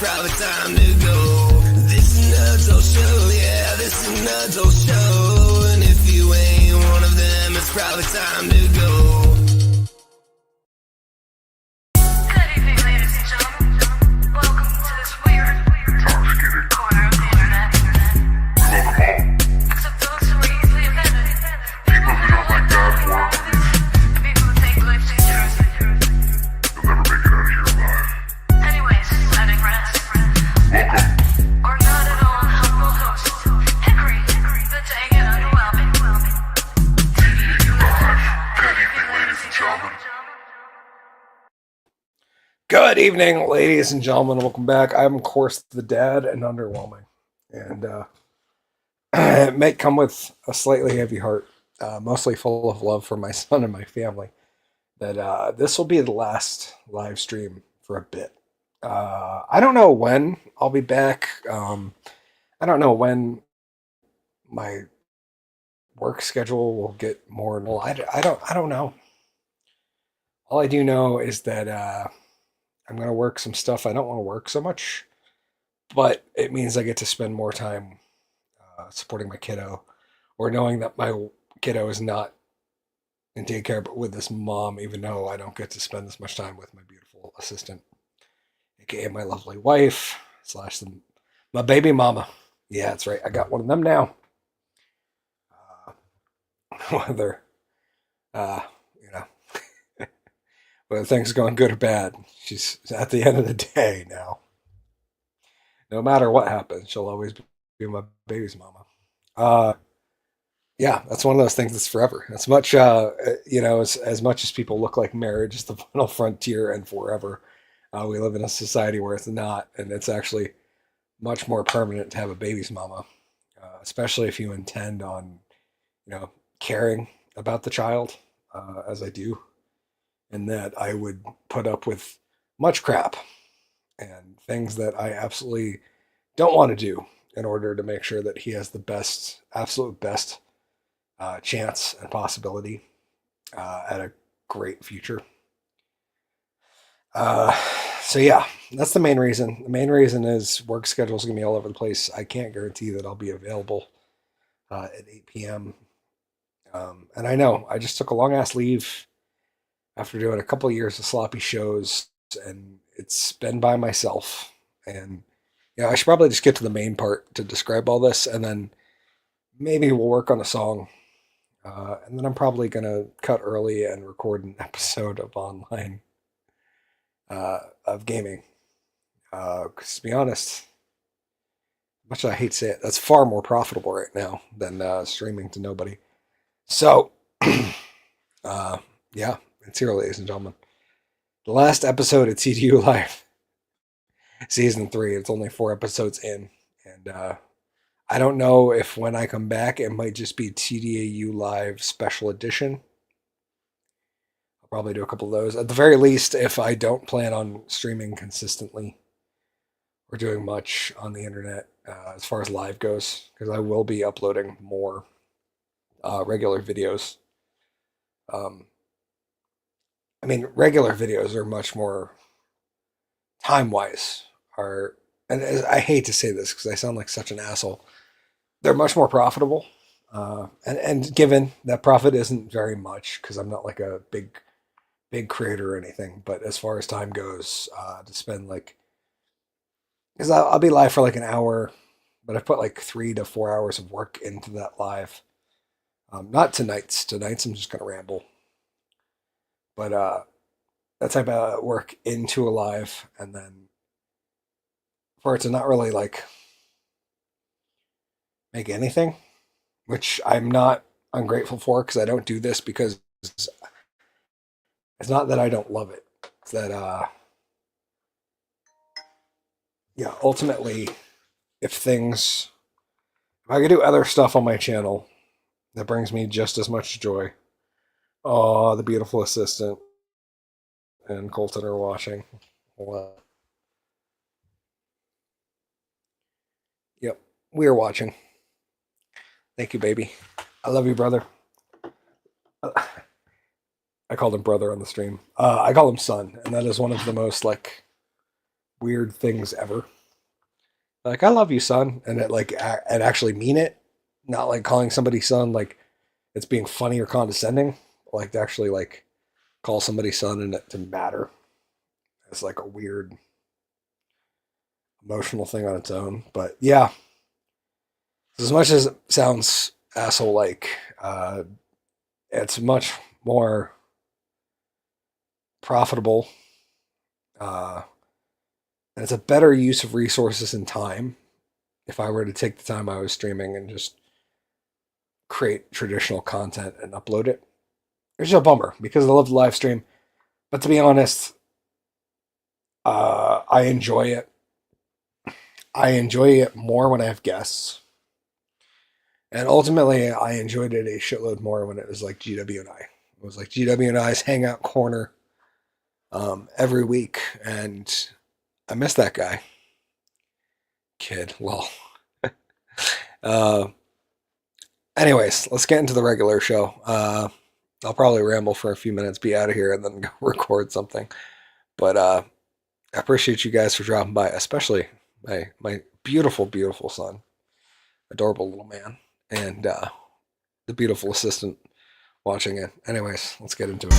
probably time to go. This is an adult show, yeah, this is an adult show. And if you ain't one of them, it's probably time to go. Good evening, ladies and gentlemen. Welcome to this weird corner of the internet. Except those who are easily offended. People who don't like bad form. People who take life too seriously. You'll never make it out of here alive. Anyways, letting rest. Welcome. Our not at all humble host, Hickory, the dang and underwhelming. TDAU live. Good evening, ladies and gentlemen. Good evening, ladies and gentlemen. Welcome back. I'm, of course, the dad and underwhelming. And it may come with a slightly heavy heart, mostly full of love for my son and my family, that this will be the last live stream for a bit. I don't know when I'll be back. I don't know when my work schedule will get more normal. I don't know. All I do know is that I'm going to work some stuff I don't want to work so much, but it means I get to spend more time supporting my kiddo, or knowing that my kiddo is not in daycare but with this mom, even though I don't get to spend as much time with my beautiful assistant, aka my lovely wife / my baby mama. Yeah, that's right. I got one of them now. Whether whether things are going good or bad, she's at the end of the day now. No matter what happens, she'll always be my baby's mama. Yeah, that's one of those things that's forever. As much, as much as people look like marriage is the final frontier and forever, we live in a society where it's not, and it's actually much more permanent to have a baby's mama, especially if you intend on, caring about the child, as I do, and that I would put up with much crap and things that I absolutely don't want to do in order to make sure that he has the absolute best chance and possibility at a great future. So yeah, that's the main reason. The main reason is work schedules are going to be all over the place. I can't guarantee that I'll be available at 8 p.m. And I know I just took a long ass leave after doing a couple of years of sloppy shows, and it's been by myself. And I should probably just get to the main part to describe all this, and then maybe we'll work on a song. And then I'm probably going to cut early and record an episode of online of gaming. Because to be honest, much as I hate to say it, that's far more profitable right now than streaming to nobody. So, yeah, it's here, ladies and gentlemen. The last episode of TDAU Live, Season 3. It's only 4 episodes in. And I don't know if when I come back, it might just be TDAU Live Special Edition. I'll probably do a couple of those. At the very least, if I don't plan on streaming consistently or doing much on the internet as far as live goes, because I will be uploading more regular videos. Regular videos are much more time-wise, and I hate to say this because I sound like such an asshole, they're much more profitable. And given that profit isn't very much, because I'm not like a big creator or anything, but as far as time goes, to spend because I'll be live for like an hour, but I've put like 3 to 4 hours of work into that live. Not tonight's. Tonight's I'm just going to ramble. But that type of work into a live, and then for it to not really make anything, which I'm not ungrateful for, because I don't do this because it's not that I don't love it. It's that, ultimately, if I could do other stuff on my channel that brings me just as much joy. Oh, the beautiful assistant and Colton are watching. Yep, we are watching. Thank you, baby. I love you, brother. I called him brother on the stream. I call him son, and that is one of the most weird things ever. like, I love you, son, and and actually mean it, not like calling somebody son like it's being funny or condescending, like to actually like call somebody son and it to matter. It's like a weird emotional thing on its own. But yeah, as much as it sounds asshole like, it's much more profitable, and it's a better use of resources and time if I were to take the time I was streaming and just create traditional content and upload it. It's just a bummer because I love the live stream. But to be honest, I enjoy it. I enjoy it more when I have guests. And ultimately, I enjoyed it a shitload more when it was like GW and I. It was like GW and I's hangout corner every week. And I miss that guy. Kid, lol. Anyways, let's get into the regular show. I'll probably ramble for a few minutes, be out of here, and then go record something. But I appreciate you guys for dropping by, especially my beautiful, beautiful son, adorable little man, and the beautiful assistant watching it. Anyways, let's get into it.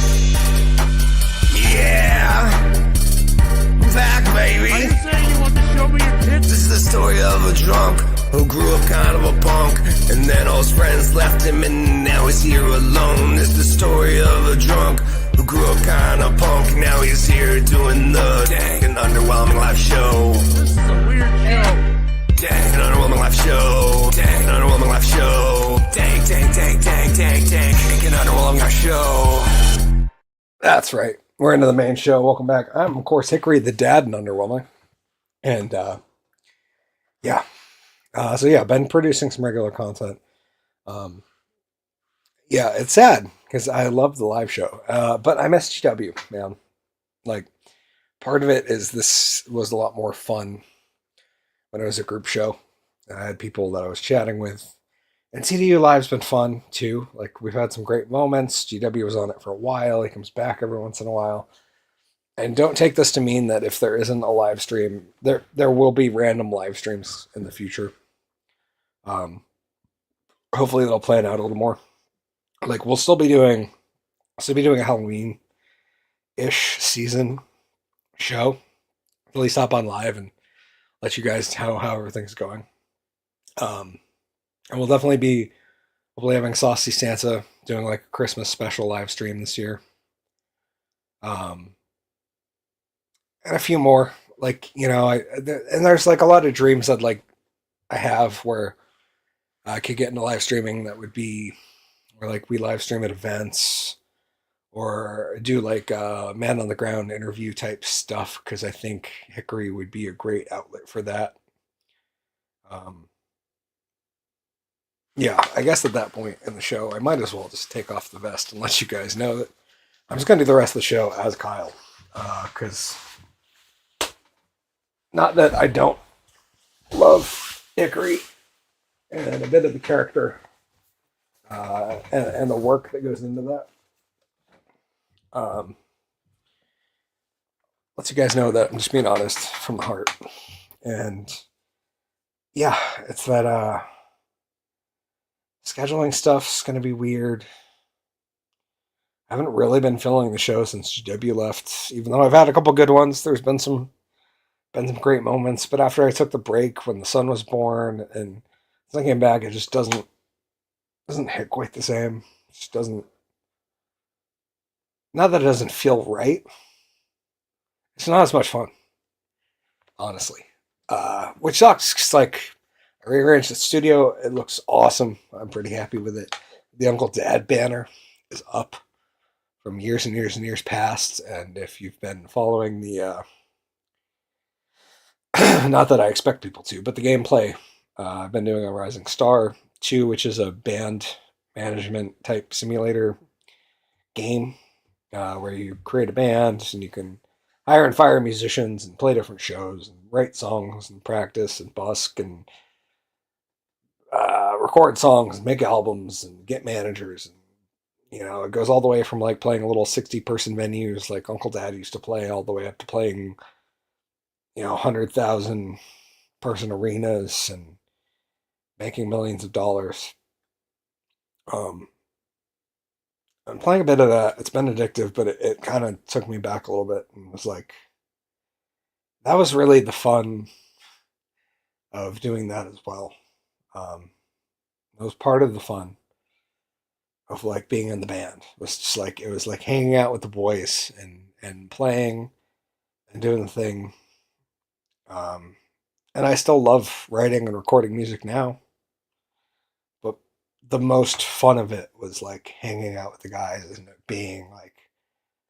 Yeah, back, baby. Are you saying you want to show me your tits? This is the story of a drunk who grew up kind of a punk, and then all his friends left him, and now he's here alone. This is the story of a drunk who grew up kind of punk, now he's here doing the dang an underwhelming live show. This is a weird show. Dang an underwhelming live show. Dang an underwhelming live show. Dang, dang, dang, dang, dang, dang an underwhelming live show. That's right. We're into the main show. Welcome back. I'm, of course, Hickory the Dad in Underwhelming. And, yeah. So, yeah, been producing some regular content. Yeah, it's sad because I love the live show. But I miss GW, man. Like, part of it is this was a lot more fun when it was a group show. I had people that I was chatting with. And TDAU Live's been fun, too. Like, we've had some great moments. GW was on it for a while. He comes back every once in a while. And don't take this to mean that if there isn't a live stream, there will be random live streams in the future. Hopefully they'll plan out a little more. Like, we'll still be doing a Halloween-ish season show. At least hop on live and let you guys know how everything's going. And we'll definitely be hopefully having Saucy Santa doing like a Christmas special live stream this year. And a few more, like, you know, and there's like a lot of dreams that like I have where I could get into live streaming that would be where like we live stream at events or do like man on the ground interview type stuff, because I think Hickory would be a great outlet for that. Yeah, I guess at that point in the show, I might as well just take off the vest and let you guys know that I'm just going to do the rest of the show as Kyle. Because not that I don't love Hickory and a bit of the character and the work that goes into that. Lets you guys know that I'm just being honest from the heart. And yeah, it's that scheduling stuff's going to be weird. I haven't really been filling the show since GW left, even though I've had a couple good ones. There's been some great moments, but after I took the break when the son was born and as I came back, it just doesn't hit quite the same. It just doesn't. Not that it doesn't feel right. It's not as much fun, honestly. Which sucks. 'Cause, like, I rearranged the studio. It looks awesome. I'm pretty happy with it. The Uncle Dad banner is up from years and years and years past. And if you've been following the, not that I expect people to, but the gameplay, I've been doing a Rising Star 2, which is a band management type simulator game where you create a band and you can hire and fire musicians and play different shows and write songs and practice and busk and record songs and make albums and get managers. And, you know, it goes all the way from like playing little 60-person venues like Uncle Dad used to play all the way up to playing, you know, 100,000 person arenas and making millions of dollars. I'm playing a bit of that. It's been addictive, but it kind of took me back a little bit and was like, that was really the fun of doing that as well. It was part of the fun of like being in the band. It was just like it was like hanging out with the boys and playing and doing the thing. And I still love writing and recording music now, but the most fun of it was like hanging out with the guys and it being like,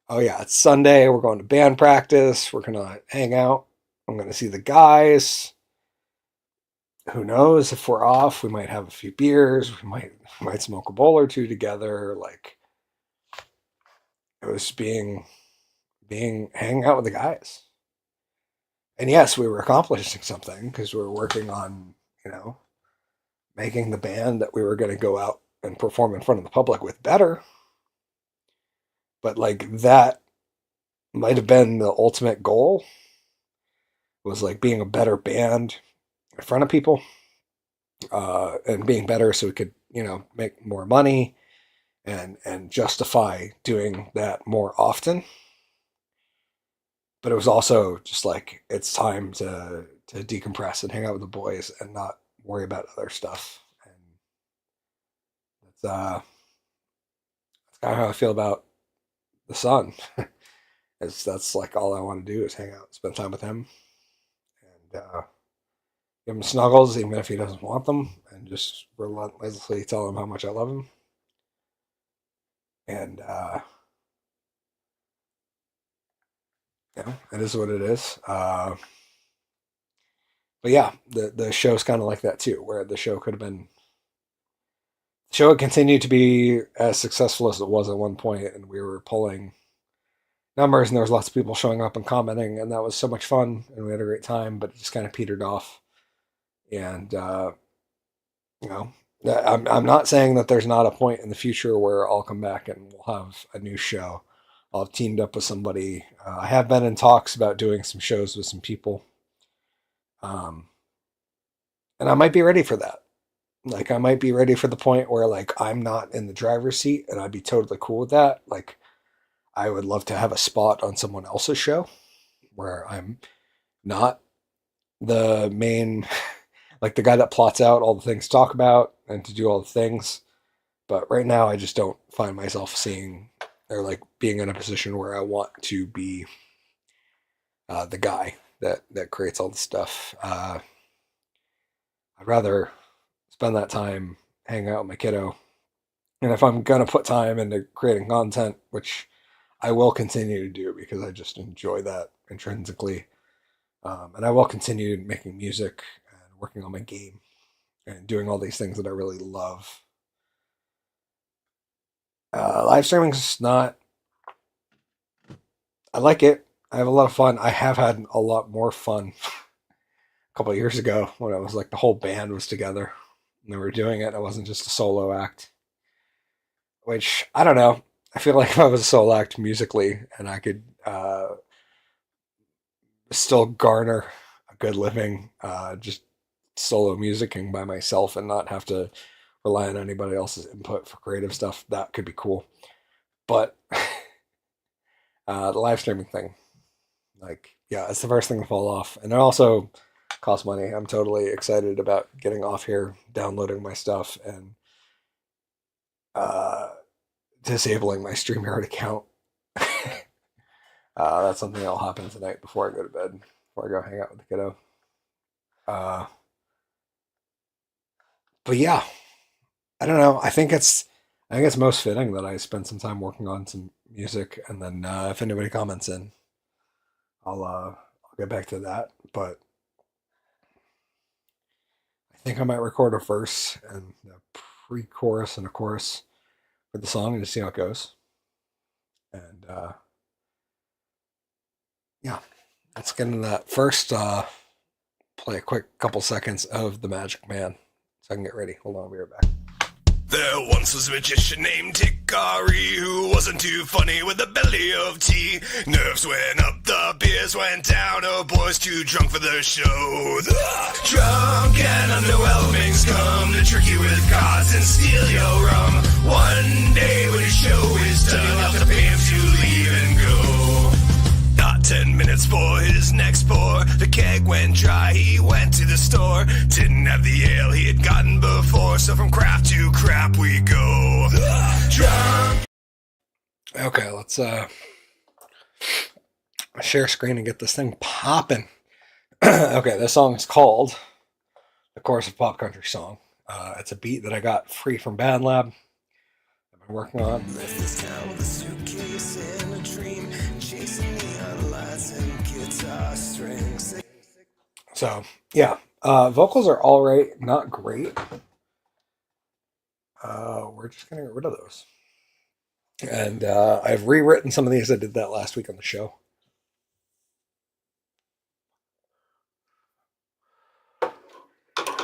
oh yeah, it's Sunday. We're going to band practice. We're gonna hang out. I'm gonna see the guys. Who knows if we're off? We might have a few beers. We might smoke a bowl or two together. Like it was being hanging out with the guys. And yes, we were accomplishing something because we were working on, making the band that we were going to go out and perform in front of the public with better. But like that might have been the ultimate goal, was like being a better band in front of people, and being better so we could, make more money and justify doing that more often. But it was also just like it's time to decompress and hang out with the boys and not worry about other stuff. And that's kind of how I feel about the son. That's like all I want to do is hang out, spend time with him, and give him snuggles even if he doesn't want them, and just relentlessly tell him how much I love him. And it is what it is. But yeah, the show's kind of like that too, where the show had continued to be as successful as it was at one point, and we were pulling numbers, and there was lots of people showing up and commenting, and that was so much fun, and we had a great time. But it just kind of petered off, and I'm not saying that there's not a point in the future where I'll come back and we'll have a new show. I'll have teamed up with somebody. I have been in talks about doing some shows with some people. And I might be ready for that. Like, I might be ready for the point where, like, I'm not in the driver's seat, and I'd be totally cool with that. Like, I would love to have a spot on someone else's show where I'm not the main, like, the guy that plots out all the things to talk about and to do all the things. But right now, I just don't find myself seeing or like being in a position where I want to be the guy that creates all the stuff. I'd rather spend that time hanging out with my kiddo. And if I'm going to put time into creating content, which I will continue to do because I just enjoy that intrinsically, and I will continue making music and working on my game and doing all these things that I really love. Live streaming is not. I like it. I have a lot of fun. I have had a lot more fun a couple of years ago when it was like the whole band was together and they were doing it. I wasn't just a solo act, which I don't know. I feel like if I was a solo act musically and I could still garner a good living, just solo musicking by myself and not have to rely on anybody else's input for creative stuff, that could be cool. But the live streaming thing, like, yeah, it's the first thing to fall off. And it also costs money. I'm totally excited about getting off here, downloading my stuff, and disabling my StreamYard account. That's something that'll happen tonight before I go to bed, before I go hang out with the kiddo. But yeah, I don't know. I think it's most fitting that I spend some time working on some music, and then if anybody comments in, I'll get back to that. But I think I might record a verse and a pre-chorus and a chorus for the song and just see how it goes. And yeah, let's get into that. First, play a quick couple seconds of The Magic Man so I can get ready. Hold on, I'll be right back. There once was a magician named Hickory who wasn't too funny with a belly of tea. Nerves went up, the beers went down, oh boys too drunk for the show. Drunk and underwhelmings come to trick you with cards and steal your rum. One day when your show is done, you'll have to pay him to leave and go. Not 10 minutes for his next pour. The keg went dry, he went to the store. Didn't have the ale he had gotten before, so from craft to crap we go. Drunk. Okay, let's share screen and get this thing popping. Okay, this song is called The Chorus of Pop Country Song. It's a beat that I got free from BandLab. I've been working on. Left this town with a suitcase and a dream, chasing neon lights and guitar strings. So, yeah, vocals are all right, not great. We're just going to get rid of those. And I've rewritten some of these. I did that last week on the show.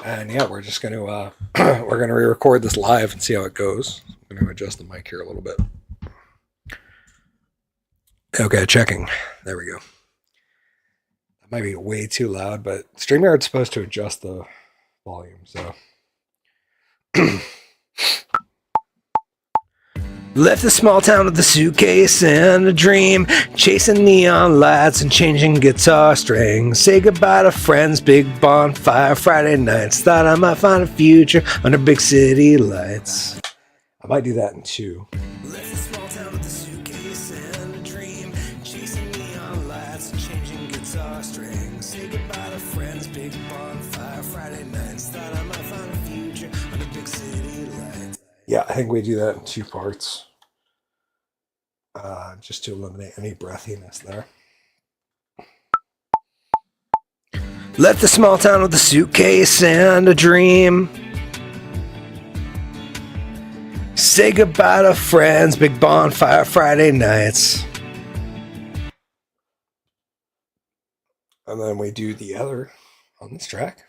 And yeah, we're just going to we're going to re-record this live and see how it goes. I'm going to adjust the mic here a little bit. Okay, checking. There we go. That might be way too loud, but StreamYard's supposed to adjust the volume, so. Left the small town with a suitcase and a dream, chasing neon lights and changing guitar strings. Say goodbye to friends, big bonfire Friday nights. Thought I might find a future under big city lights. I might do that in two. Left the small town with a suitcase and a dream, chasing neon lights and changing guitar strings. Say goodbye to friends, big bonfire Friday nights. Thought I might find a future under big city lights. Yeah, I think we do that in two parts. Just to eliminate any breathiness there. Left the small town with a suitcase and a dream. Say goodbye to friends, big bonfire Friday nights. And then we do the other on this track.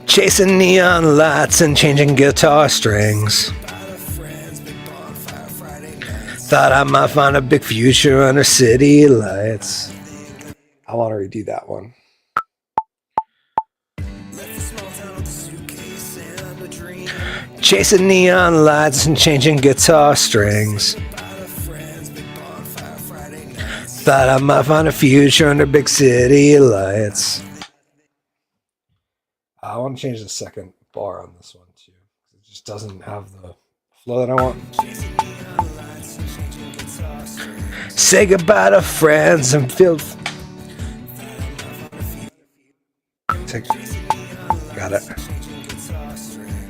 Chasing neon lights and changing guitar strings. Thought I might find a big future under city lights. I want to redo that one. Chasing neon lights and changing guitar strings. Thought I might find a future under big city lights. I want to change the second bar on this one too. It just doesn't have the flow that I want. Say goodbye to friends and feel. Got it.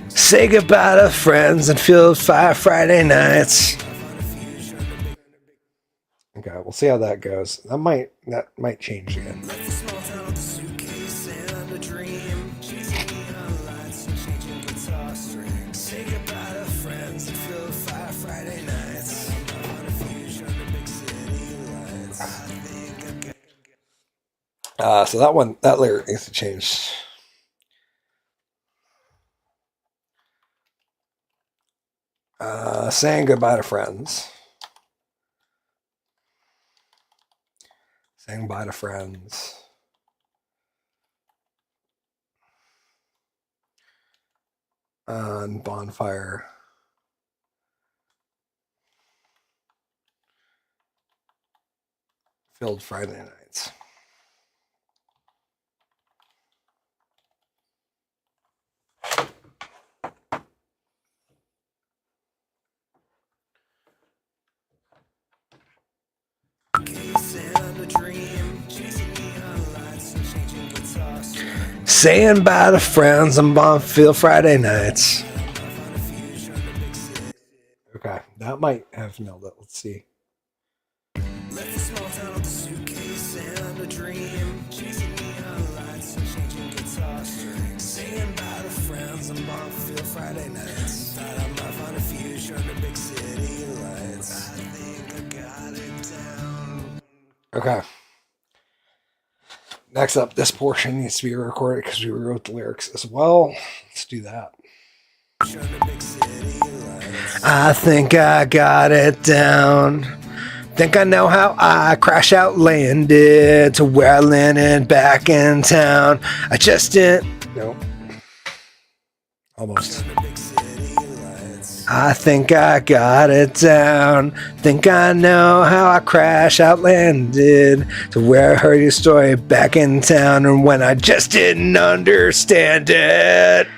Say goodbye to friends and feel fire Friday nights. Okay, we'll see how that goes. That might change again. So that lyric needs to change. Saying goodbye to friends. Saying bye to friends. On bonfire. Filled Friday nights. Saying bye to friends on Bonfield Friday nights. Okay, that might have nailed it. Let's see. Friday nights. Thought I might find a future under big city lights. I think I got it down. Okay. Next up, this portion needs to be recorded because we wrote the lyrics as well. Let's do that. I think I got it down. Think I know how I crash out landed to where I landed back in town. I just didn't. Nope. Almost. I think I got it down. Think I know how I crash out landed to where I heard your story back in town, and when I just didn't understand it.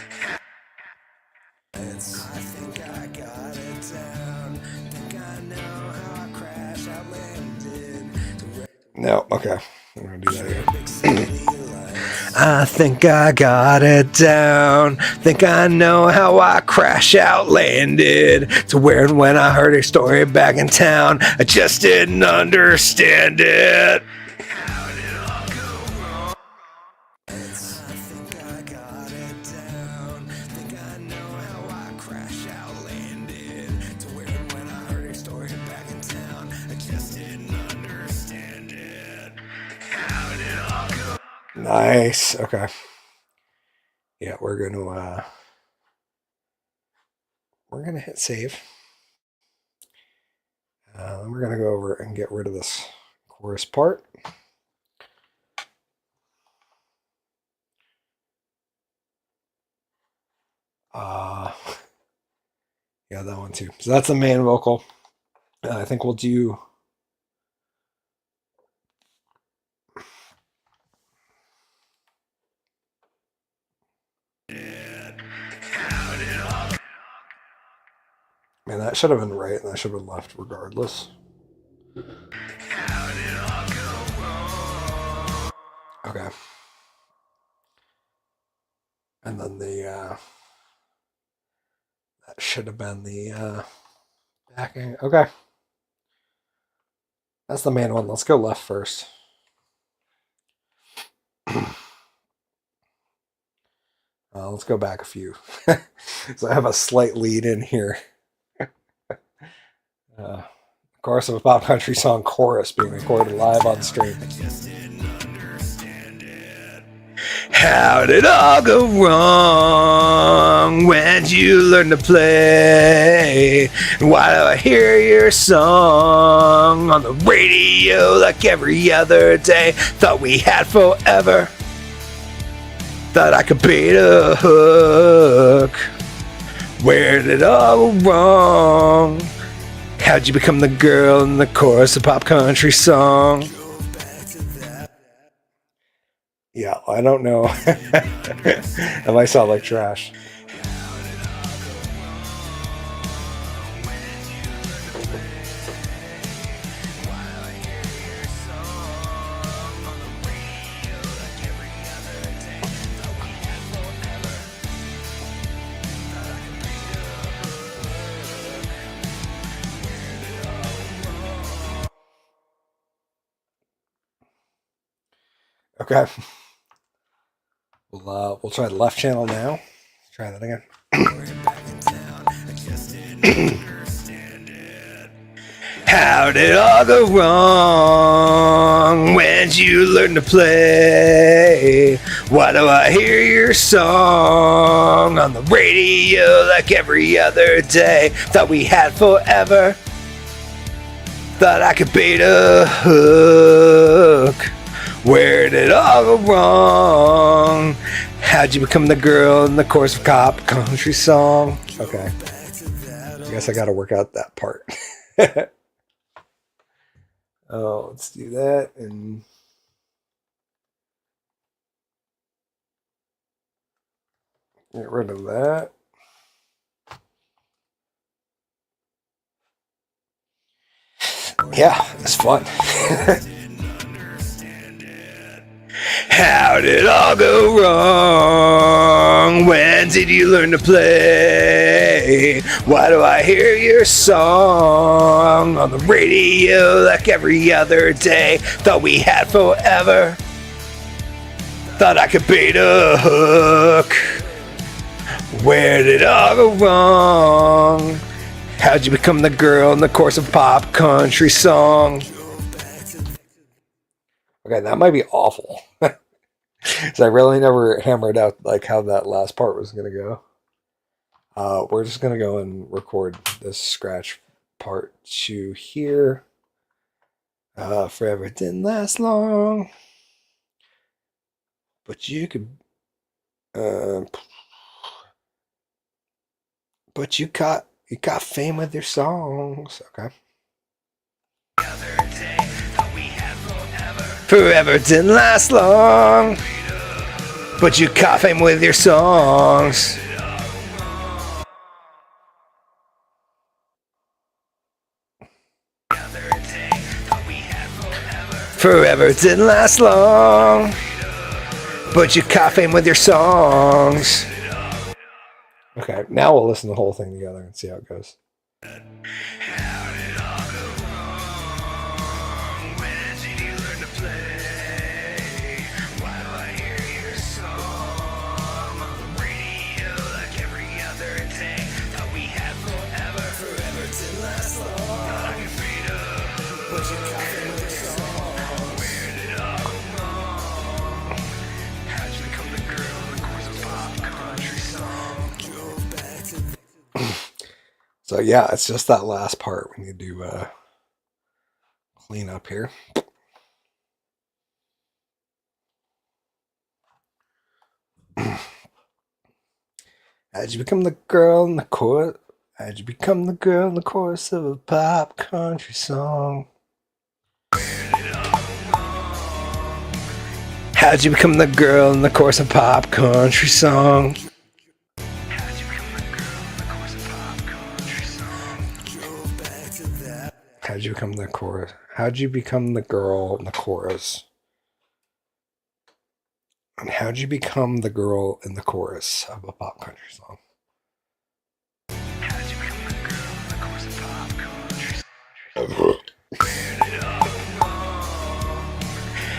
No, okay. I'm gonna do that again. I think I got it down. Think I know how I crash out landed to where and when I heard a story back in town. I just didn't understand it. Nice. Okay. Yeah, we're gonna hit save. Then we're gonna go over and get rid of this chorus part. Yeah, that one too. So that's the main vocal. I think we'll do. Man, that should have been right, and that should have been left regardless. Okay. And then the that should have been the backing. Okay. That's the main one. Let's go left first. Let's go back a few. So I have a slight lead in here. Chorus of a pop country song chorus being recorded live on stream. How did it all go wrong? When did you learn to play? And why do I hear your song on the radio like every other day? Thought we had forever. Thought I could beat a hook. Where did it all go wrong? How'd you become the girl in the chorus of pop country song? Yeah, I don't know. That might sound like trash. Okay. We'll try the left channel now. Let's try that again. How did it all go wrong? When did you learn to play? Why do I hear your song on the radio like every other day? Thought we had forever. Thought I could beat a hook. Where did it all go wrong? How'd you become the girl in the chorus of pop country song? Okay. I guess I gotta work out that part. Oh, let's do that and get rid of that. Yeah, it's fun. How did it all go wrong? When did you learn to play? Why do I hear your song on the radio like every other day? Thought we had forever. Thought I could beat a hook. Where did it all go wrong? How'd you become the girl in the chorus of pop country song? Okay, that might be awful. So I really never hammered out like how that last part was gonna go. We're just gonna go and record this scratch part 2 here. Forever didn't last long, but you could. But you got fame with your songs. Okay. Forever didn't last long, but you caught fame with your songs. Forever didn't last long, but you caught fame with your songs. Okay, now we'll listen to the whole thing together and see how it goes. So yeah, it's just that last part we need to clean up here. How'd you become the girl in the chorus? How'd you become the girl in the chorus of a pop country song? How'd you become the girl in the chorus of a pop country song? How'd you become the chorus? How'd you become the girl in the chorus? And how'd you become the girl in the chorus of a pop country song?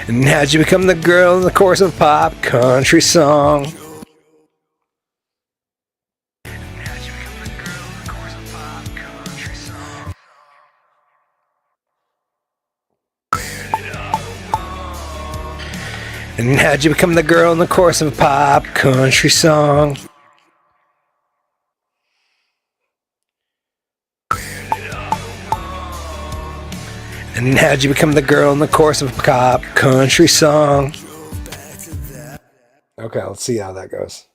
And how'd you become the girl in the chorus of a pop country song? And how'd you become the girl in the chorus of a pop country song? And how'd you become the girl in the chorus of a pop country song? Okay, let's see how that goes.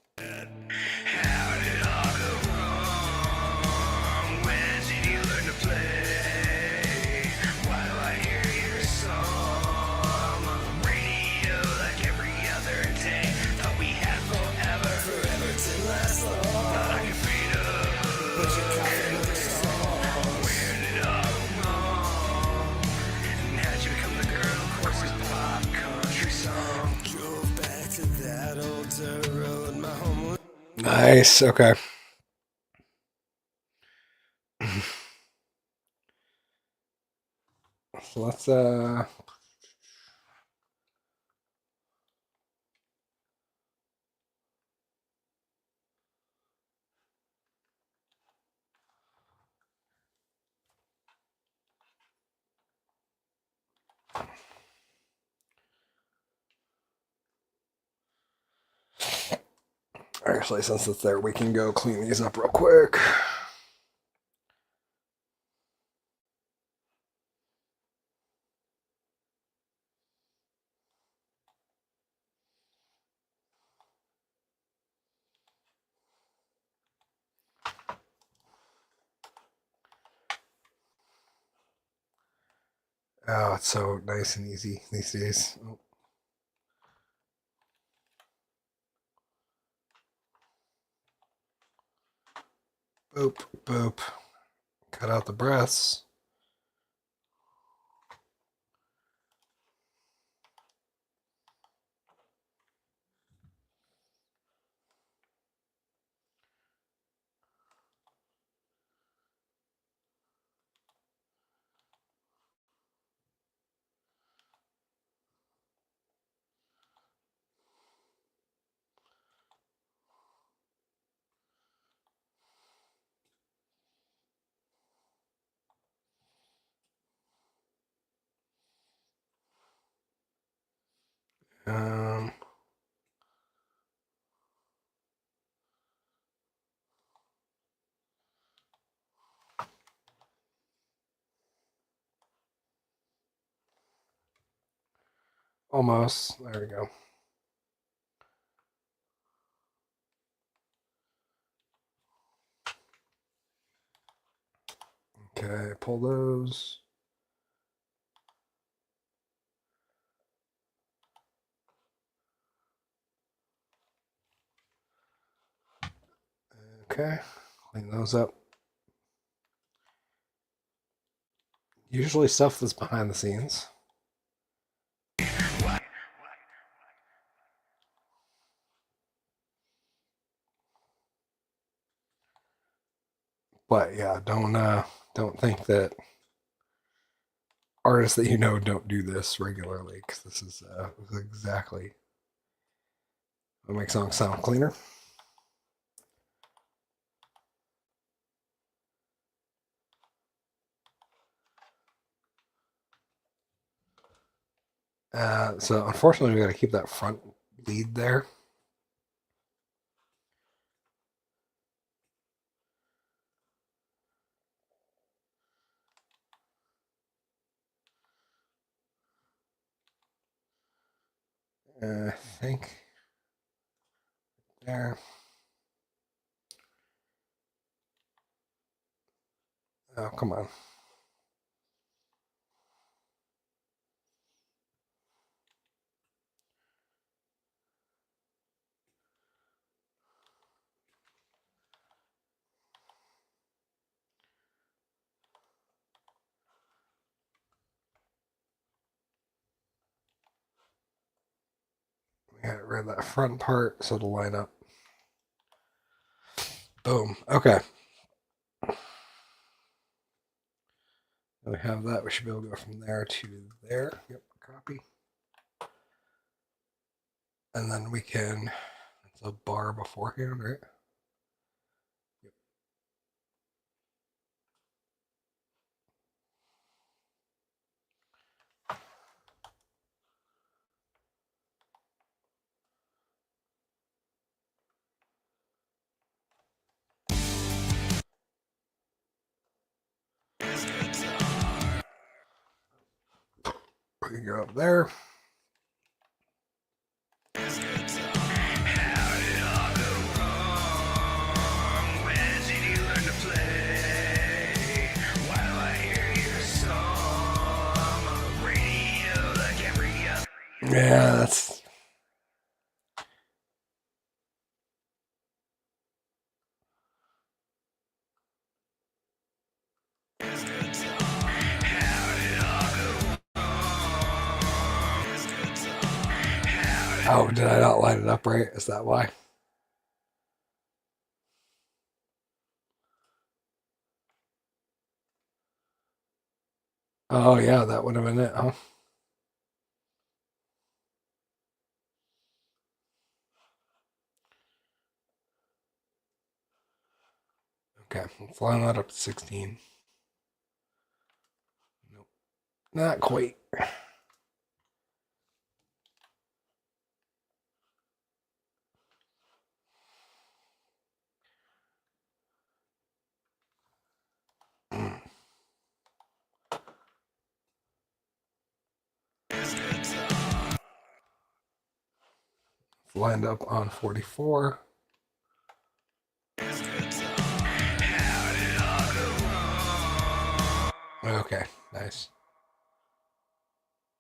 Nice, okay. So let's actually, since it's there, we can go clean these up real quick. Oh, it's so nice and easy these days. Oh. Boop, boop. Cut out the breaths. Um, Almost. There we go. Okay, pull those. Okay, clean those up. Usually stuff that's behind the scenes. But yeah, don't think that artists that you know don't do this regularly, because this is exactly what makes songs sound cleaner. So unfortunately, we got to keep that front lead there. I think there. Oh, come on. We got rid of that front part so it'll line up. Boom. Okay. We have that. We should be able to go from there to there. Yep, copy. And then we can, it's a bar beforehand, right? Yep. We can go up there. Yeah, that's. Oh, did I not line it up right? Is that why? Oh, yeah, that would have been it, huh? Okay, let's line that up to 16. Nope, not quite. Lined up on 44. Okay, nice.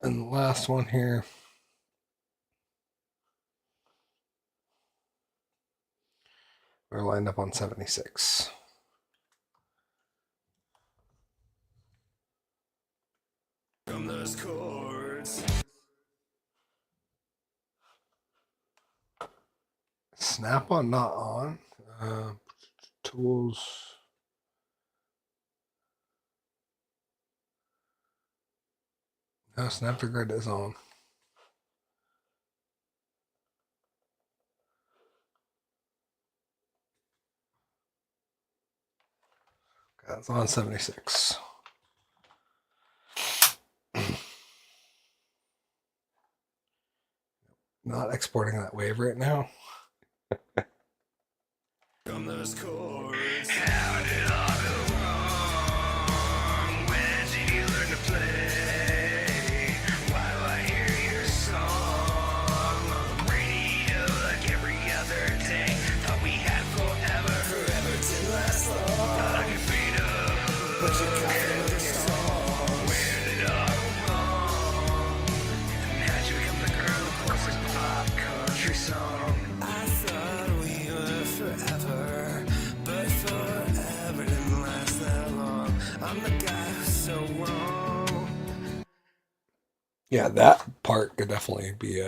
And the last one here. We're lined up on 76. From those chords. Snap on, not on. Tools. No, snap to grid is on. Okay, that's on 76. Not exporting that wave right now. From those chords. How did it all go wrong? When did you learn to play? Why do I hear your song? I thought we were forever, but forever didn't last that long. I'm the guy who's so wrong. Yeah, that part could definitely be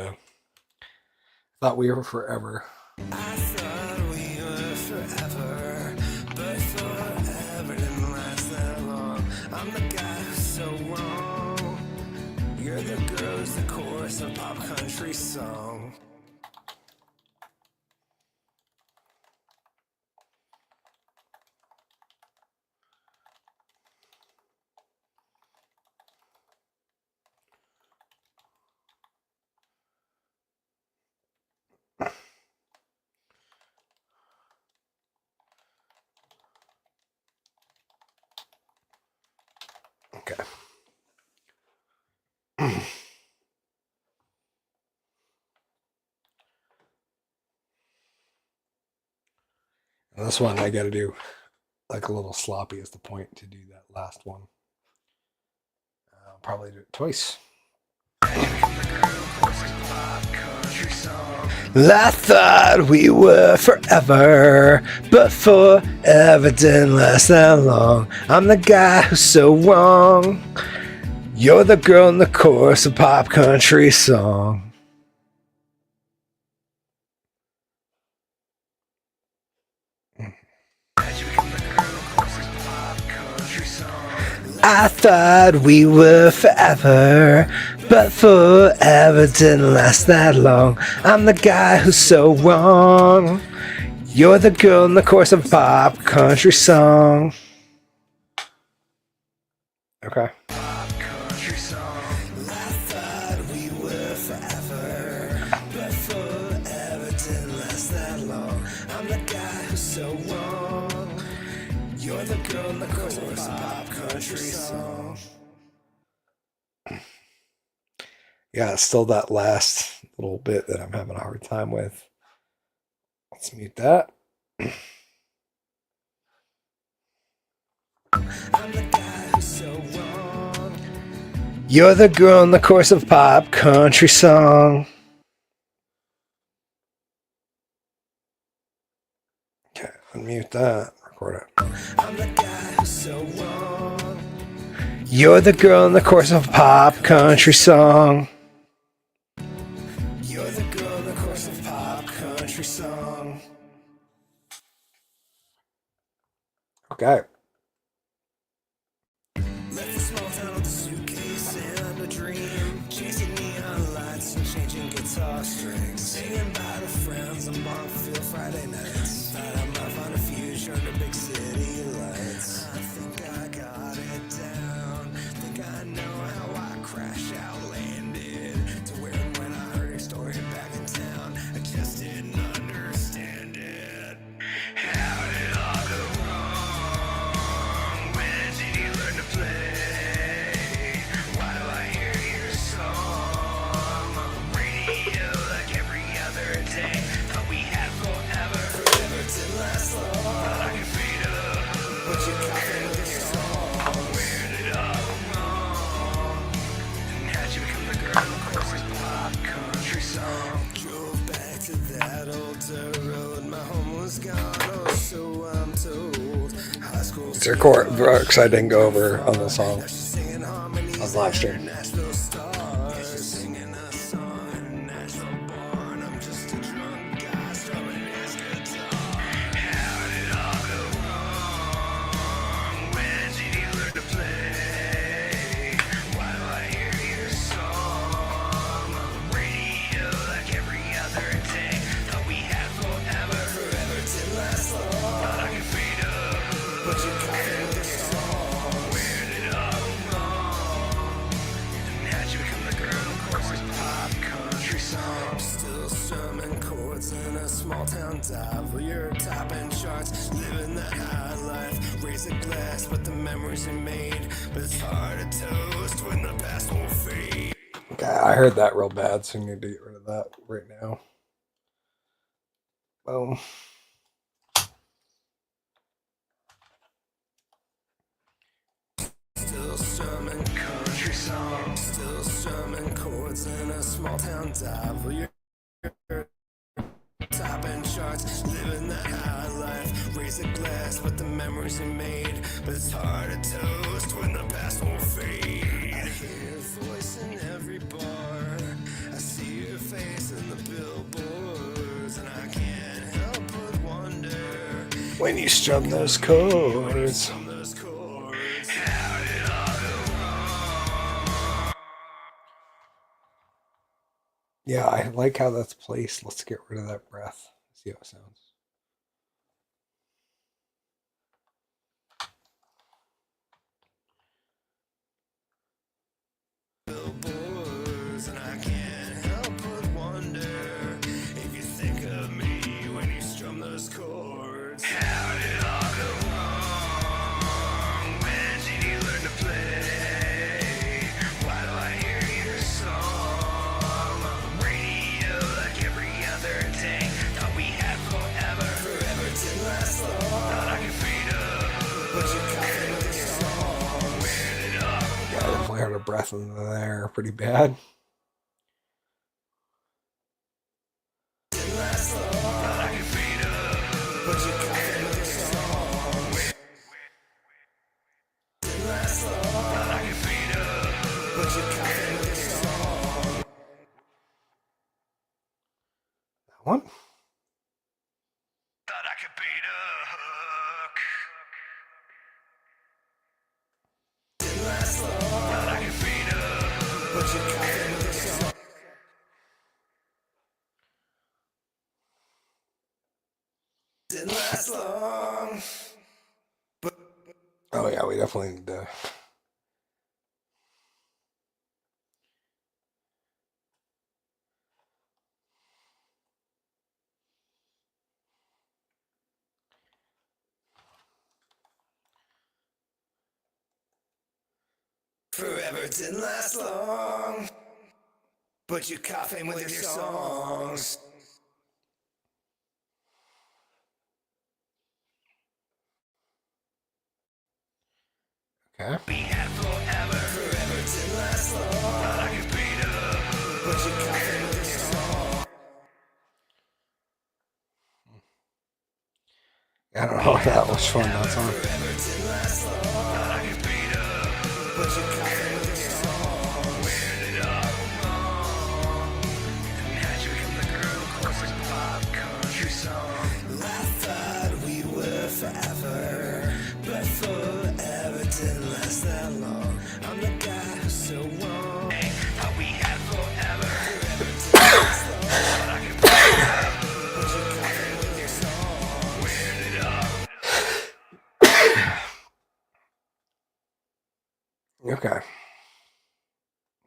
Thought We Were Forever. I thought we were forever, but forever didn't last that long. I'm the guy who's so wrong. You're the girl who's the chorus of pop country song. Okay. And this one I got to do like a little sloppy is the point to do that last one. I'll probably do it twice. I thought we were forever, but forever didn't last that long. I'm the guy who's so wrong. You're the girl in the chorus of pop country song. I thought we were forever, but forever didn't last that long. I'm the guy who's so wrong. You're the girl in the chorus of pop country song. Okay. Pop country song. I thought we were forever, but forever didn't last that long. I'm the guy who's so wrong. You're the girl in the chorus of pop country song. Yeah, it's still that last little bit that I'm having a hard time with. Let's mute that. I'm the guy who's so wrong. You're the girl in the chorus of pop country song. Okay, unmute that. Record it. I'm the guy who's so wrong. You're the girl in the chorus of pop country song. You're the girl in the chorus of pop country song. Okay. Left the small town with a suitcase and a dream. Chasing neon lights and changing guitar strings. Singing by the friends on Bonfield Friday nights. Thought I might find a future under big city lights. I think I got it down. Think I know how I crash out landed. To where and when I heard your story back in town, I just didn't understand it. How did it all go wrong? When did you learn to play? Why do I hear your song on the radio like every other day? Thought we had forever, forever didn't last long. Thought I could beat up, but you got me with your song. Where did it all go wrong? And how'd you become the girl in the chorus pop country song? Drove back to that old dirt road. My home was gone, oh, so I'm told. High school It's record. Because I didn't go over on the song on live stream. Nashville stars singing a song in a Nashville barn. I'm just a drunk guy strumming his guitar. How did it all go wrong? When did you learn to play? Why do I hear your song on the radio like every other day? Thought we had forever, forever didn't last long. Thought I could beat up, but you got me with your song. Where did it all go wrong? And how'd you become the girl in the chorus pop country song? Still strumming chords in a small town dive where you're topping charts, living the high life. Raise a glass, but the memories you made. But it's hard to toast when the past won't fade. Okay, I heard that real bad, so I need to get rid of that right now. Boom. Still Still strumming country songs. Still strumming chords in a small town dive. You're topping charts, living the high life. Raise a glass with the memories we made, but it's hard to toast when the past won't fade. I hear your voice in every bar. I see your face in the billboards, and I can't help but wonder when you strum those chords. those chords. How did it all go wrong? Yeah, I like how that's placed. Let's get rid of that breath. See how it sounds. Billboards, and I can't help but wonder if you think of me when you strum those chords. How did it all go wrong? When did you learn to play? Why do I hear your song on the radio like every other day? Thought we had forever. Forever didn't last long. Thought I could fade up, but you caught me with your song. Where did it all go Yeah, I definitely heard a breath in there pretty bad. last long? Thought I could fade up, but you caught me with your song. Didn't last long. Thought I could fade up, but you caught me with your song. That one. Thought I could beat a hook. Didn't last long. Thought I could beat a hook, but you caught me with your song. Didn't last long. Oh yeah, we definitely need to. Forever didn't last long, but you coughing with your songs. Okay. We had forever. Forever didn't last long. Thought I could beat up, but you coughing with your song. I don't know that much fun that's on. Forever didn't last long. Thought I could beat up, but you coughing with your song. Where did it all go wrong? And how'd you become the girl who closes pop country song? I thought we were forever, but forever didn't last that long. I'm the guy who's so wrong. Thought we had forever. Forever didn't last long. Thought I could beat up, but you coughing with your song. Where did it all Okay.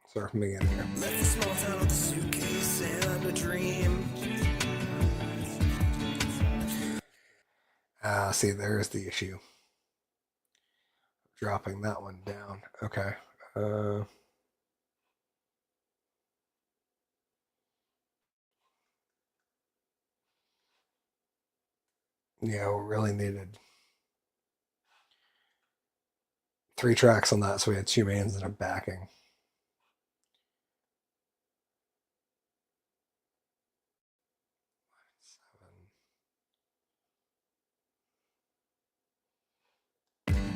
Start from the beginning here. left the small town with a suitcase and a dream. See, there's the issue. Dropping that one down. Okay. Yeah, we really needed 3 tracks on that, so we had 2 mains and a backing.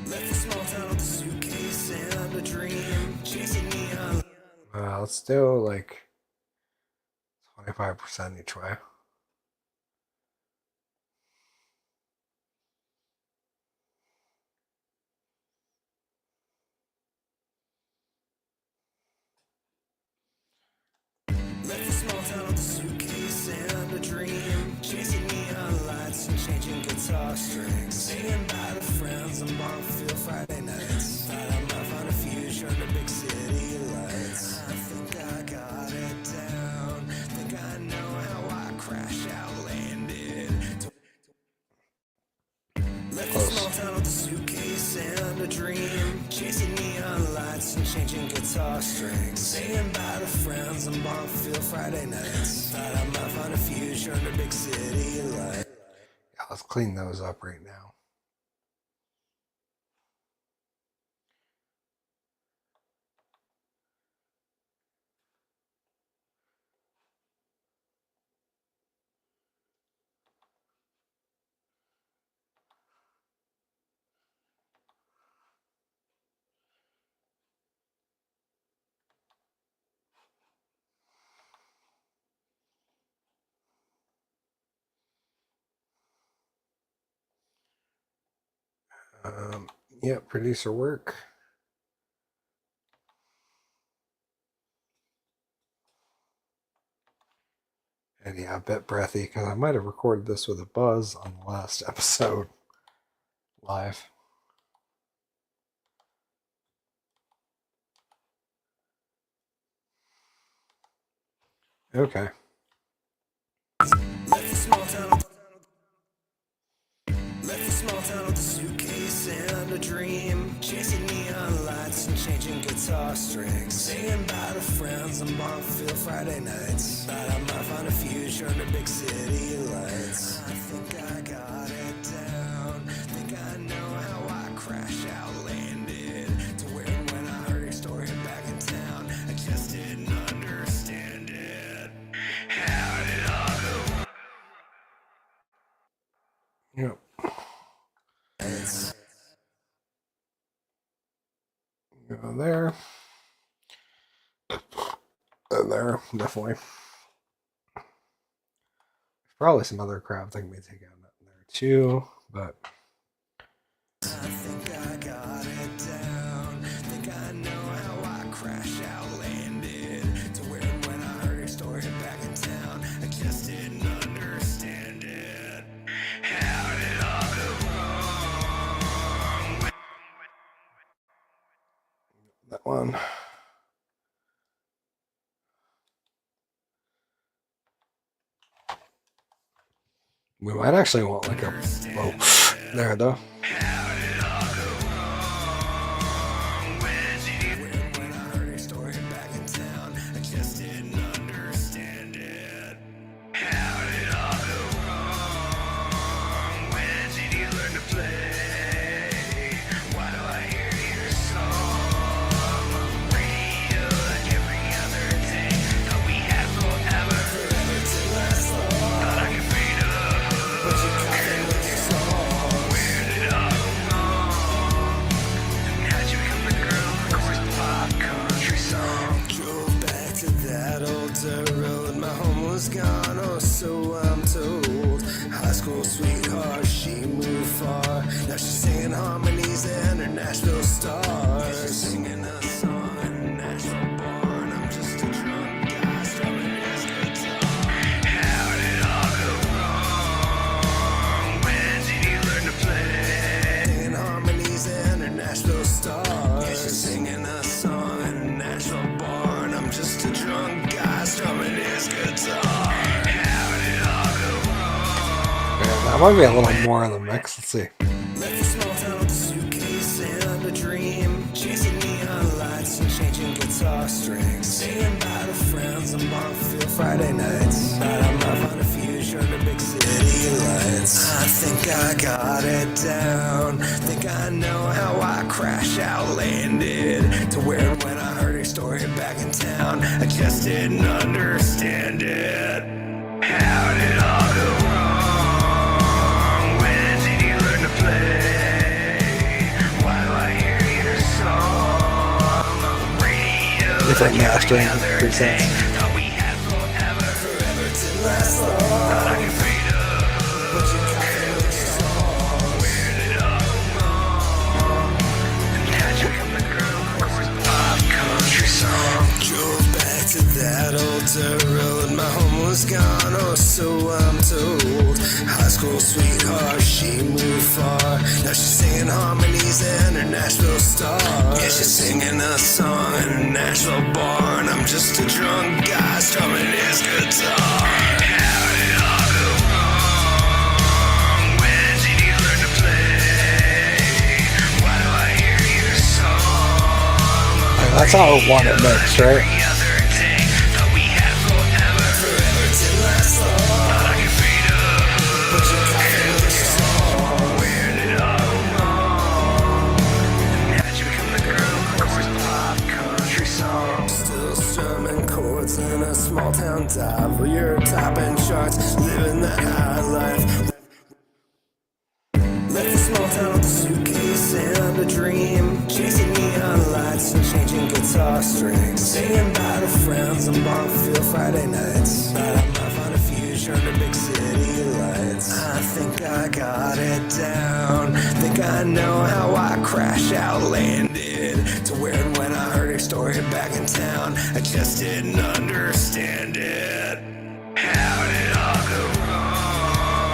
Left the small town with a suitcase and a dream. Chasing neon. Let's do like 25% each way. Left the small town with a suitcase and a dream. Chasing neon lights and changing guitar strings. Singing by the friends on Bonfield Friday nights. Thought I might find a future under big city lights. I think I got it down. Think I know how I crash out landed. Left the small town with a suitcase and a dream. Chasing neon lights and changing guitar strings. Singing by the friends on Bonfield Friday nights. Thought I might find a future under big city lights. Yeah, let's clean those up right now. Yep, producer work. And yeah, a bit breathy because I might have recorded this with a buzz on the last episode live. Okay. Left the small town with a suitcase and a dream, chasing neon lights and changing guitar strings, singing by the friends on Bonfield Friday nights. Thought I might find a future under big city lights. I think I got it down. Think I know how I crash out landed. To where when I heard your story back in town, I just didn't understand it. How did it all go? Yep. Go there. And there, definitely. Probably some other crap that can be taken out there too, but I think I got it down. Think I know how I crash out landed. To where when I heard your story back in town, I just didn't understand it. How did it all go wrong? that one. We might actually want like a there though. How did it all go wrong? When I heard your story back in town, I just didn't understand it. How did it all go wrong? When did you learn to play? Why do I hear your song on the radio like every other day? Thought we had forever to last long. Thought I could fade up, but you got it with your song. Where did it all go wrong? And how'd you become the girl who records pop country song? Drove back to that old dirt road. My home was gone, oh so I'm told. High school sweetheart, she moved far. Now she's singing harmonies and her Nashville stars. She's singing a song in a Nashville bar, and I'm just a drunk guy strumming his guitar. How did it all go wrong? When did you learn to play? Singing harmonies and her Nashville stars. Yeah, she's singing a song in a Nashville bar, and I'm just a drunk guy strumming his guitar. How did it all go wrong? Yeah, that might be a little more in the mix. Let's see. Left the small town with a suitcase and a dream, chasing neon lights and changing guitar strings, singing by the friends on Bonfield Friday nights. Thought I might find a future under big city lights. I think I got it down. Think I know how I crash out landed. To where when I heard your story back in town, I just didn't understand it. How did it all go wrong? When did you learn to play? Why do I hear your song on the radio? Different mastering presets. Thought we had forever to last long. Thought I could fade up, but you got it with your song. Where did it all go wrong? And how'd you become the girl who records pop country song? Drove back to that old dirt road. My home was gone, oh so I'm told. High school sweetheart, she moved far. Now she's singing harmonies and her Nashville stars. Yeah, she's singing a song in a Nashville bar, and I'm just a drunk guy strumming his guitar. How did it all go wrong? When did you learn to play? Why do I hear your song? That's how I want it mixed, right? Every other day, thought we had forever to last long. Thought I could fade up, but you got it with your song. Where did it all go wrong? And how'd you become the girl who records pop country songs? Still strumming chords in a small town dive where you're topping charts, living the high life. Left the small town with a suitcase and a dream, chasing neon lights and changing guitar strings, singing by the friends on Bonfield Friday nights. Thought I might find a future under big city lights. lights. I think I got it down. Think I know how I crash out landed. To where and when I heard her story back in town, I just didn't understand it. How did it all go wrong?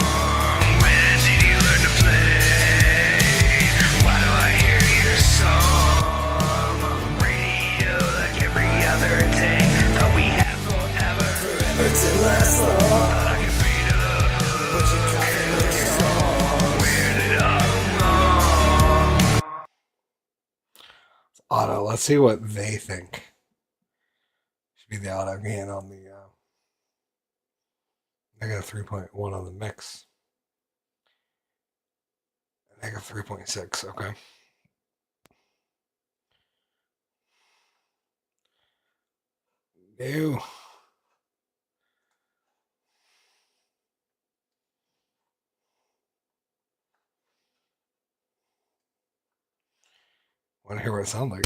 When did you learn to play? Why do I hear your song on the radio like every other day? Thought we had forever to last long. Thought I could beat up, but you got it wrong. Where did it all go wrong? Auto. Let's see what they think. Should be the auto gain on the. I got a 3.1 on the mix. I got 3.6. Okay. Ew. Want to hear what it sounds like?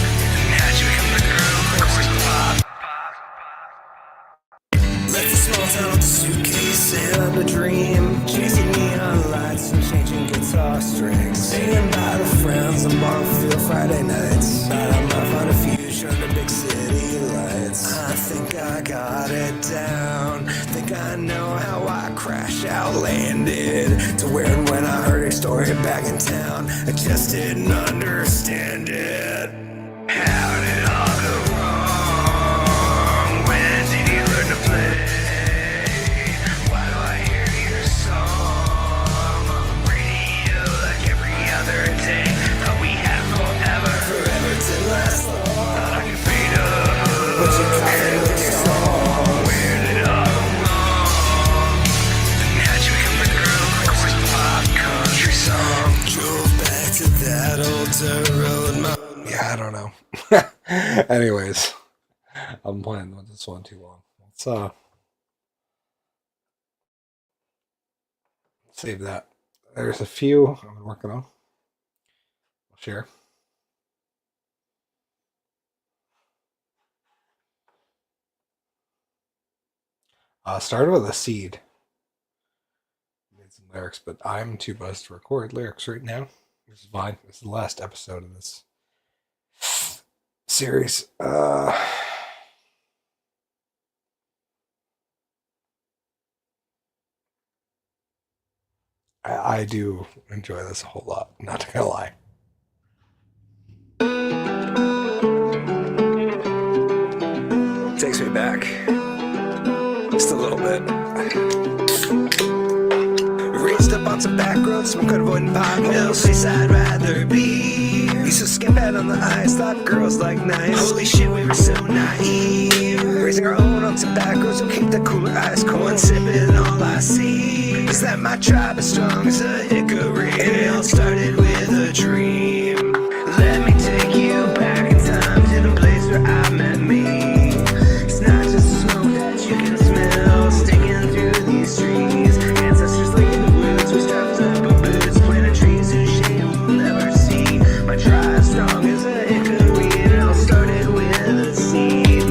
Left a small town with a suitcase and a dream. Chasing neon lights and changing guitar strings. Singing by the friends on Barfield Friday nights. Thought I might find a fusion under big city lights. I think I got it down. Think I know how I crash out landed. To where and when I heard her story back in town, I just didn't understand it. How did it all go wrong? When did you learn to play? Why do I hear your song on the radio like every other day? Thought we had forever to last long. Thought I could beat up, but you got it wrong. Where did it all go wrong? And how'd you become the girl who was pop country song? Drove back to that old dirt road. Yeah, I don't know. Anyways, I'm playing with this one too long. Let's save that. There's a few I've been working on. I'll share. Started with a seed. Made some lyrics, but I'm too buzzed to record lyrics right now. This is fine. This is the last episode of this series. I do enjoy this a whole lot, not gonna lie. Takes me back just a little bit. Raised up on some back roads, some could avoid pot. No place I'd rather be. Used to skip out on the ice, thought girls like nice. Holy shit, we were so naive. Raising our own on some back roads, we'll keep the cooler ice cold and sipping. All I see is that my tribe is strong as a hickory. And it all started with a dream. Let me take you back in time to the place where I met me. It's not just smoke that you can smell sticking through these trees. Ancestors lay in the woods, we strapped up our boots, planting trees whose shade we'll never see. My tribe strong as a hickory, and it all started with a seed.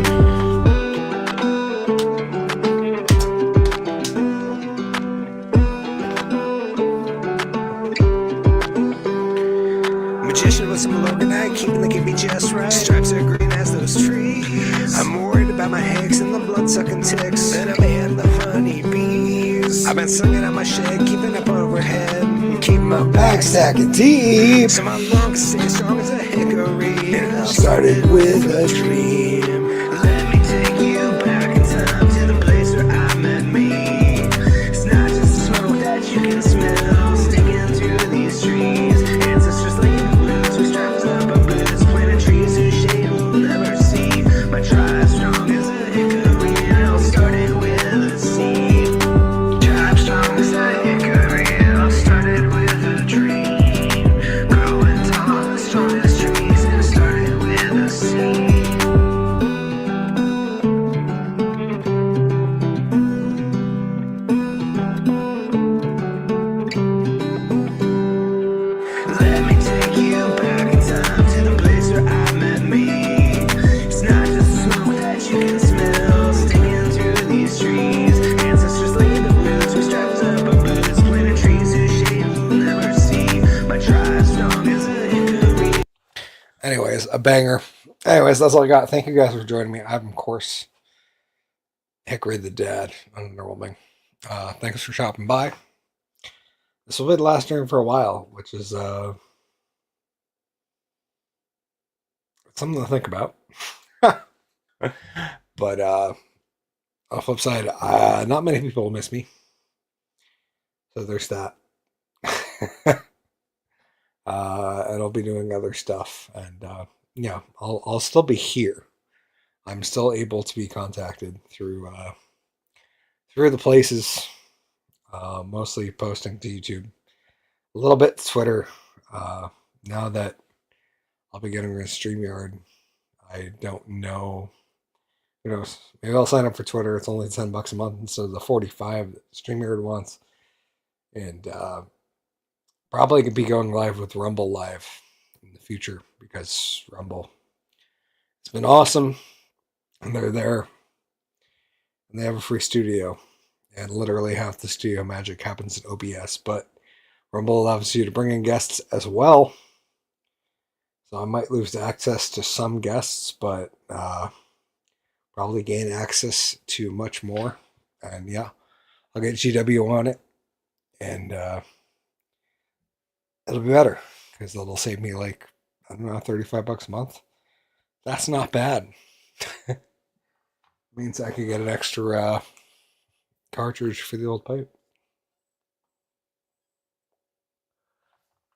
Magician with some organite, keeping the game just right. Stripes are green as those trees. I'm worried about my eggs and the blood-sucking ticks. Then I'm in the honeybees. I've been singing on my shed, keeping up overhead, keeping my back stacking deep. So my lungs stay strong as a hickory, and it all started with a dream. Let me take you back in time to the place where I met me. It's not just smoke that you can smell sticking through these trees. Ancestors lay in the woods, we strapped up our boots, planting trees whose shade we'll never see. My tribe strong as a hickory, and it all started with a seed. Tribe strong as a hickory, it all started with a dream. Growing tall, the strongest trees, and it started with a seed. banger. Anyways, that's all I got. Thank you guys for joining me. I'm, of course, Hickory the Dad. Underwhelming. Thanks for shopping by. This will be the last stream for a while, which is something to think about. But on the flip side, not many people will miss me. So there's that. And I'll be doing other stuff. And yeah, I'll still be here. I'm still able to be contacted through the places, mostly posting to YouTube, a little bit to Twitter. Now that I'll be getting a StreamYard, I don't know. Who knows? Maybe I'll sign up for Twitter. It's only $10 a month instead of the $45 that StreamYard wants. And probably could be going live with Rumble Live in the future because Rumble, it's been awesome. And they're there. And they have a free studio. And literally half the studio magic happens in OBS. But Rumble allows you to bring in guests as well. So I might lose access to some guests, but probably gain access to much more. And yeah, I'll get GW on it. And it'll be better. Because it'll save me like, I don't know, $35 a month. That's not bad. Means I could get an extra cartridge for the old pipe.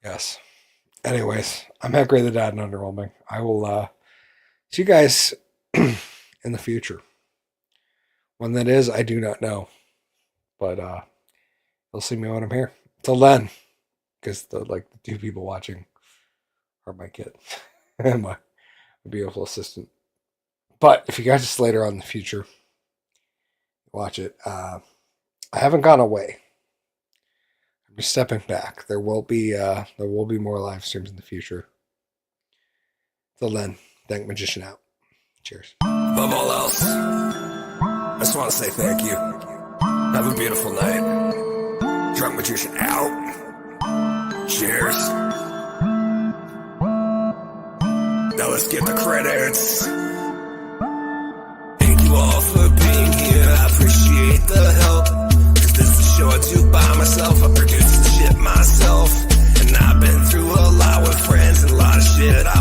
Yes. Anyways, I'm Hickory the Dad and Underwhelming. I will see you guys in the future. When that is, I do not know. But you'll see me when I'm here. Till then, because the two people watching are my kid and my beautiful assistant. But if you guys just later on in the future watch it, I haven't gone away. I'm just stepping back. There will be more live streams in the future. Till then, thank Magician out. Cheers. Above all else, I just want to say thank you. Have a beautiful night. Drunk Magician out. Cheers. Now let's get the credits. Thank you all for being here. I appreciate the help. Cause this is a show I do by myself. I produce the shit myself. And I've been through a lot with friends and a lot of shit I